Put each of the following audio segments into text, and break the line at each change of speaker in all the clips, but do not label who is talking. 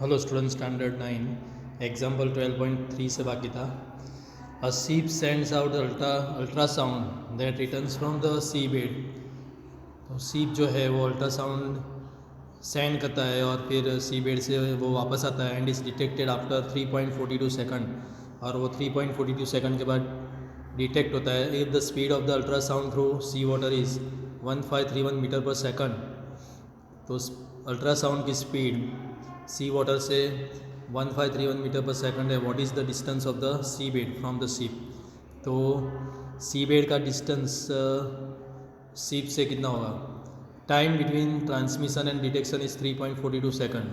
Hello student standard 9 example 12.3 से बाकी था। A ship sends out ultrasound that returns from the sea bed. तो ship जो है वो अल्ट्रासाउंड सेंड करता है और फिर सी बेड से वो वापस आता है and is detected after 3.42 second, और वो 3.42 सेकंड के बाद डिटेक्ट होता है if the speed of the ultrasound through sea water is 1531 metre per second. तो अल्ट्रासाउंड की स्पीड सी वाटर से 1531 मीटर पर सेकंड है। What is the distance of the sea bed from the ship. तो सी bed का distance सीप से कितना होगा। Time between transmission and detection is 3.42 second.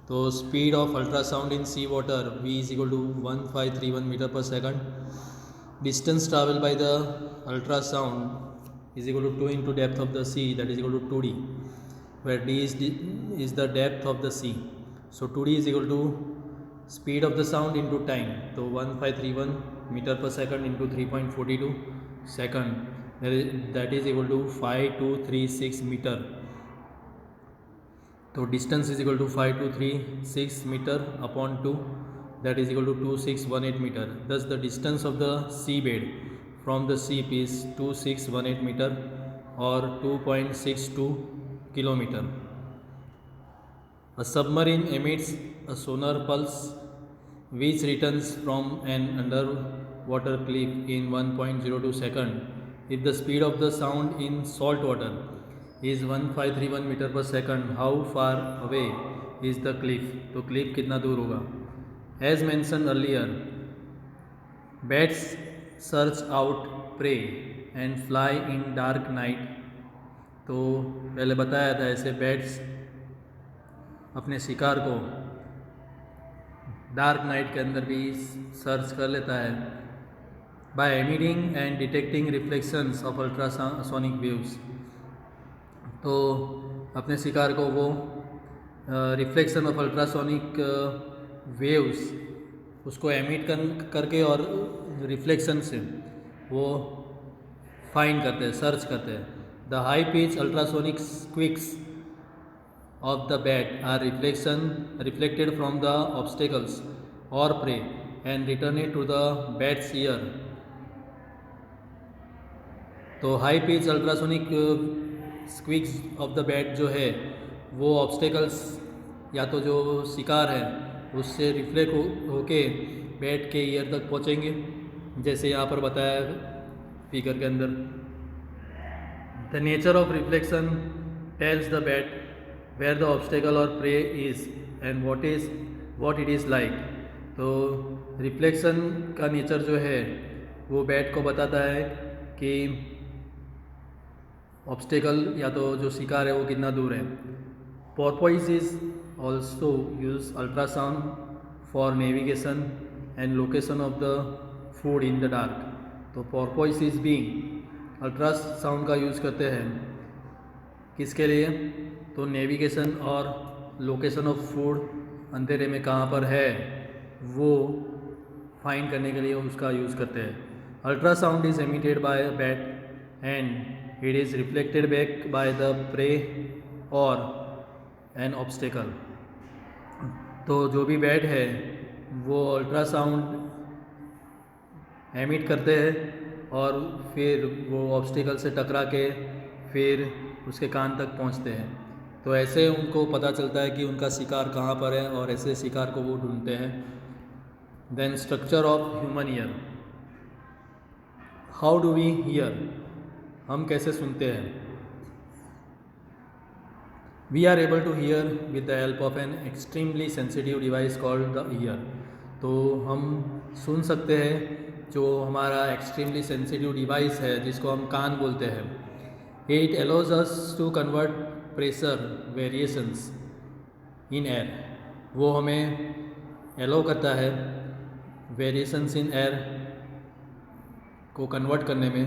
तो speed of ultrasound in sea water v is equal to 1531 metre per second. Distance travel by the ultrasound is equal to 2 into depth of the sea, that is equal to 2d, where d is the depth of the sea. So 2d is equal to speed of the sound into time. तो 1531 metre per second into 3.42 second, that is equal to 5236 metre. तो distance is equal to 5236 metre upon 2, that is equal to 2618 metre. Thus the distance of the seabed from the seep is 2618 metre और 2.62 kilometre. A submarine emits a sonar pulse which returns from an underwater cliff in 1.02 second if the speed of the sound in salt water is 1531 metre per second. How far away is the cliff. तो cliff कितना दूर होगा। As mentioned earlier, bats search out prey and fly in dark night. तो पहले बताया था ऐसे bats अपने शिकार को डार्क नाइट के अंदर भी सर्च कर लेता है by emitting and detecting reflections of ultrasonic waves. तो अपने शिकार को वो रिफ्लेक्शन ऑफ अल्ट्रासोनिक वेव्स उसको एमिट करके और रिफ्लेक्शन से वो फाइंड करते हैं, सर्च करते हैं। The high pitch ultrasonic क्विक्स of the bat are reflected from the obstacles or prey and returned to the bat's ear. तो high pitch ultrasonic स्क्विक्स of the bat जो है वो ऑब्स्टेकल्स या तो जो शिकार है उससे रिफ्लेक्ट होके बैट के ईयर तक पहुँचेंगे, जैसे यहाँ पर बताया फिगर के अंदर। The nature of reflection tells the bat where the obstacle or prey is and what it is like। तो रिफ्लेक्शन का नेचर जो है वो बैट को बताता है कि ऑब्स्टेकल या तो जो शिकार है वो कितना दूर है। पोर्पोइज is also use ultrasound for navigation and location of the food in the dark. तो पोर्पोइज इज बीइंग अल्ट्रासाउंड का यूज़ करते हैं किसके लिए। तो नेविगेशन और लोकेशन ऑफ फूड अंधेरे में कहाँ पर है वो फाइंड करने के लिए उसका यूज़ करते हैं। Ultrasound is emitted by bat and it is reflected back by the prey और एन ऑब्स्टेकल। तो जो भी बैट है वो अल्ट्रासाउंड एमिट करते हैं और फिर वो ऑब्स्टेकल से टकरा के फिर उसके कान तक पहुंचते हैं। तो ऐसे उनको पता चलता है कि उनका शिकार कहाँ पर है और ऐसे शिकार को वो ढूंढते हैं। Then structure of human ear. How do we hear, हम कैसे सुनते हैं। We are able to hear with the help of an extremely sensitive device called the ear. तो हम सुन सकते हैं जो हमारा एक्सट्रीमली सेंसिटिव डिवाइस है जिसको हम कान बोलते हैं। It allows us to convert pressure variations in air. वो हमें एलो करता है वेरिएशंस इन एयर को कन्वर्ट करने में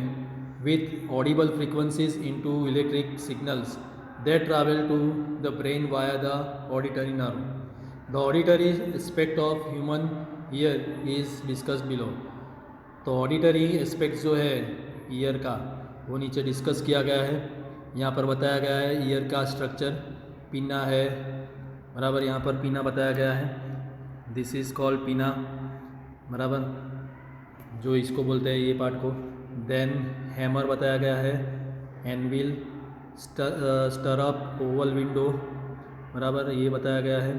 with audible frequencies into electric signals that travel to the brain via the auditory nerve. The auditory aspect of human ear is discussed below. तो auditory aspect जो है year का वो नीचे discuss किया गया है। यहाँ पर बताया गया है ईयर का स्ट्रक्चर। पिन्ना है, बराबर। यहाँ पर पीना बताया गया है, दिस इज़ कॉल्ड पीना, बराबर, जो इसको बोलते हैं ये पार्ट को। देन हैमर बताया गया है, एनविल, स्टरअप, ओवल विंडो, बराबर, ये बताया गया है,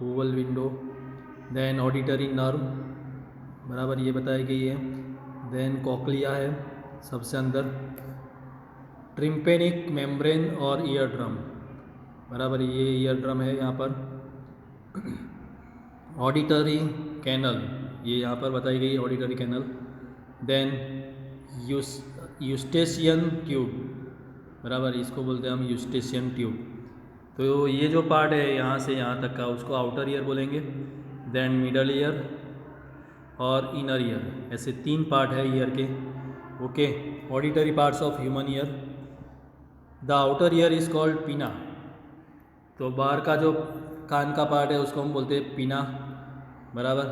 oval window. Then auditory nerve, बराबर, ये बताई गई है। देन कॉकलिया है सबसे अंदर, ट्रिम्पेनिक मेम्ब्रेन और ईयर ड्रम, बराबर, ये ईयर ड्रम है यहाँ पर। ऑडिटरी कैनल, ये यहाँ पर बताई गई auditory canal. Then eustachian tube, बराबर, इसको बोलते हैं हम यूस्टेशियन ट्यूब। तो ये जो पार्ट है यहाँ से यहाँ तक का, उसको आउटर ईयर बोलेंगे। देन मिडल ईयर और इनर ईयर, ऐसे 3 पार्ट है ईयर के। Okay, auditory parts of human year. The outer ear is called पीना, तो बाहर का जो कान का पार्ट है उसको हम बोलते हैं पीना, बराबर।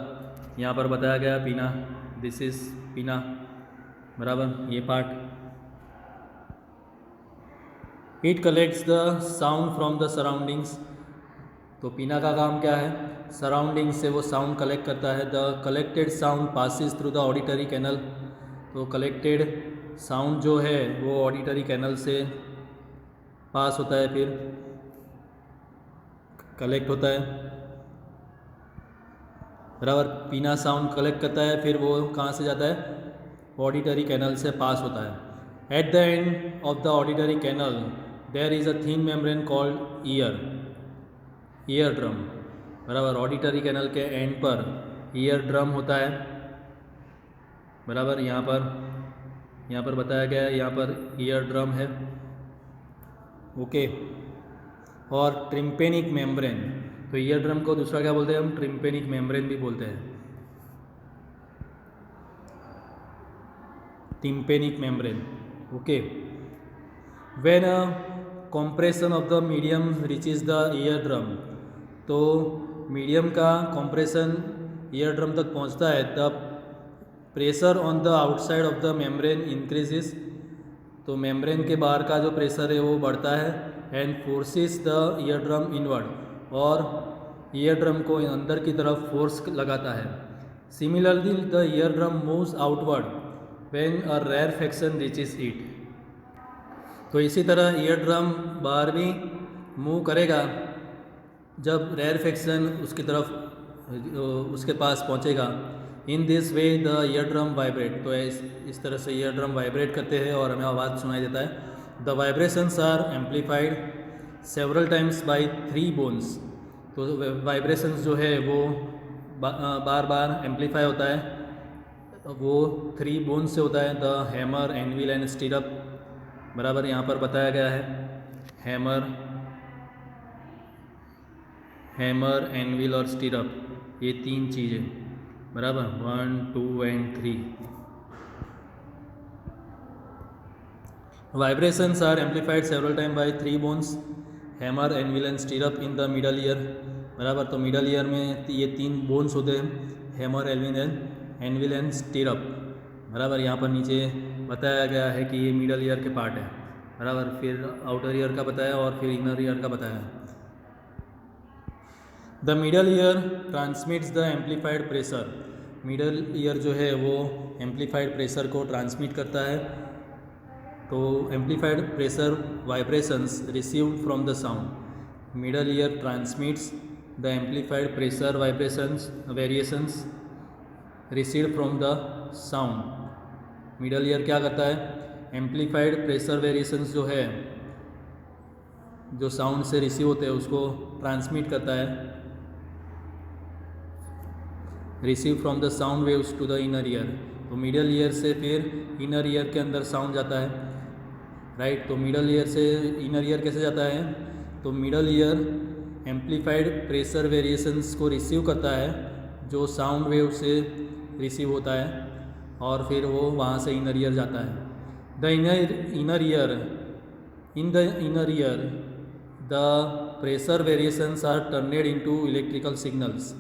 यहाँ पर बताया गया पीना, दिस इज पीना, बराबर, ये part. It collects the sound from the surroundings, तो पीना का काम क्या है, सराउंडिंग से वो साउंड कलेक्ट करता है। The collected sound passes through the auditory canal, तो कलेक्टेड साउंड जो है वो ऑडिटरी कैनल से पास होता है, फिर कलेक्ट होता है, बराबर। पीना साउंड कलेक्ट करता है, फिर वो कहाँ से जाता है, ऑडिटरी कैनल से पास होता है। At the end of the auditory canal there is a thin membrane called ear drum, बराबर। ऑडिटरी कैनल के एंड पर ईयर ड्रम होता है, बराबर। यहाँ पर बताया गया है, यहाँ पर ईयर ड्रम है, ओके। और ट्रिम्पेनिक मेम्ब्रेन, तो ईयर ड्रम को दूसरा क्या बोलते हैं हम, ट्रिम्पेनिक मेम्ब्रेन भी बोलते हैं, tympanic membrane, okay. When a compression of the medium reaches the ear drum, तो मीडियम का कॉम्प्रेशन ईयर ड्रम तक पहुंचता है, the pressure on the outside of the membrane increases, तो मेम्ब्रेन के बाहर का जो प्रेशर है वो बढ़ता है। And forces the ear drum inward, और ईयर ड्रम को अंदर की तरफ फोर्स लगाता है। Similarly the ear drum moves outward when a rarefaction reaches it, तो इसी तरह ईयर ड्रम बाहर भी मूव करेगा जब रेरफेक्शन उसकी तरफ उसके पास पहुंचेगा। In this way the ear drum vibrate, तो इस तरह से ईयर ड्रम वाइब्रेट करते हैं और हमें आवाज़ सुनाई देता है। The vibrations are amplified several times by 3 bones, तो वाइब्रेशंस जो है वो बार बार एम्पलीफाई होता है, वो 3 बोन्स से होता है। The hammer, anvil and stirrup, बराबर, यहाँ पर बताया गया है, हैमर, एनविल और स्टिरअप, ये 3 चीज़ें, बराबर, 1, 2 and 3। Vibrations are amplified several time by 3 bones, hammer, anvil and stirrup in the middle ear, बराबर। तो मिडल ईयर में ये 3 बोन्स होते हैं, हैमर, एनविल एंड स्टिरअप, बराबर। यहाँ पर नीचे बताया गया है कि ये मिडल ईयर के पार्ट है, बराबर। फिर आउटर ईयर का बताया और फिर इनर ईयर का बताया। The middle year transmits the amplified pressure, middle ear जो है वो एम्पलीफाइड प्रेशर को ट्रांसमिट करता है, तो amplified pressure vibrations received from the sound, middle ear transmits the amplified pressure vibrations variations received from the sound. Middle ear क्या करता है, एम्पलीफाइड प्रेशर वेरिएशंस जो है, जो साउंड से रिसीव होते हैं उसको ट्रांसमिट करता है, receive from the sound waves to the inner ear, तो मिडल ईयर से फिर इनर ईयर के अंदर साउंड जाता है, राइट। तो मिडल ईयर से इनर ईयर कैसे जाता है, तो middle year amplified pressure variations को रिसीव करता है जो साउंड वेव से रिसीव होता है, और फिर वो वहाँ से इनर ईयर जाता है। In the inner ear the pressure variations are turned into electrical signals,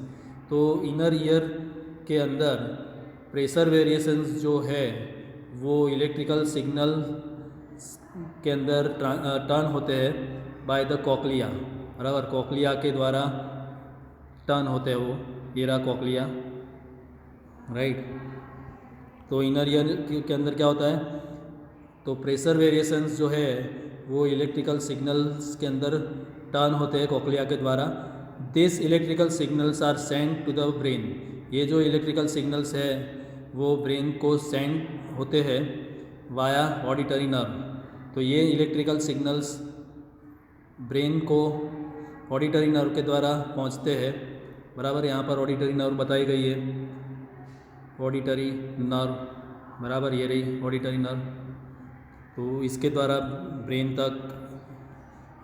तो इनर ईयर के अंदर प्रेशर वेरिएशंस जो है वो इलेक्ट्रिकल सिग्नल के अंदर टर्न होते हैं बाय द कॉकलिया, बराबर। कोक्लिया के द्वारा टर्न होते हैं वो, ये रहा कोक्लिया, राइट। तो इनर ईयर के अंदर क्या होता है, तो प्रेशर वेरिएशंस जो है वो इलेक्ट्रिकल सिग्नल्स के अंदर टर्न होते हैं कोक्लिया के द्वारा। This electrical signals are send to the brain, ये जो इलेक्ट्रिकल सिग्नल्स है वो ब्रेन को सेंड होते हैं वाया ऑडिटरी नर्व। तो ये इलेक्ट्रिकल सिग्नल्स ब्रेन को ऑडिटरी नर्व के द्वारा पहुंचते हैं, बराबर। यहाँ पर ऑडिटरी नर्व बताई गई है, ऑडिटरी नर्व, बराबर, ये रही ऑडिटरी नर्व। तो इसके द्वारा ब्रेन तक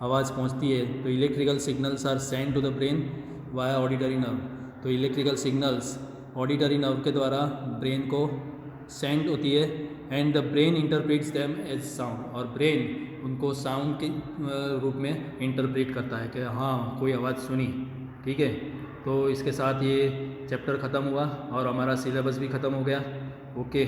आवाज़ पहुंचती है। तो electrical signals are send to the brain via auditory nerve. तो इलेक्ट्रिकल सिग्नल्स ऑडिटरी नर्व के द्वारा ब्रेन को सेंड होती है, and the brain interprets them as sound, और ब्रेन उनको साउंड के रूप में इंटरप्रेट करता है कि हाँ कोई आवाज़ सुनी, ठीक है। तो इसके साथ ये चैप्टर ख़त्म हुआ और हमारा सिलेबस भी ख़त्म हो गया। ओके।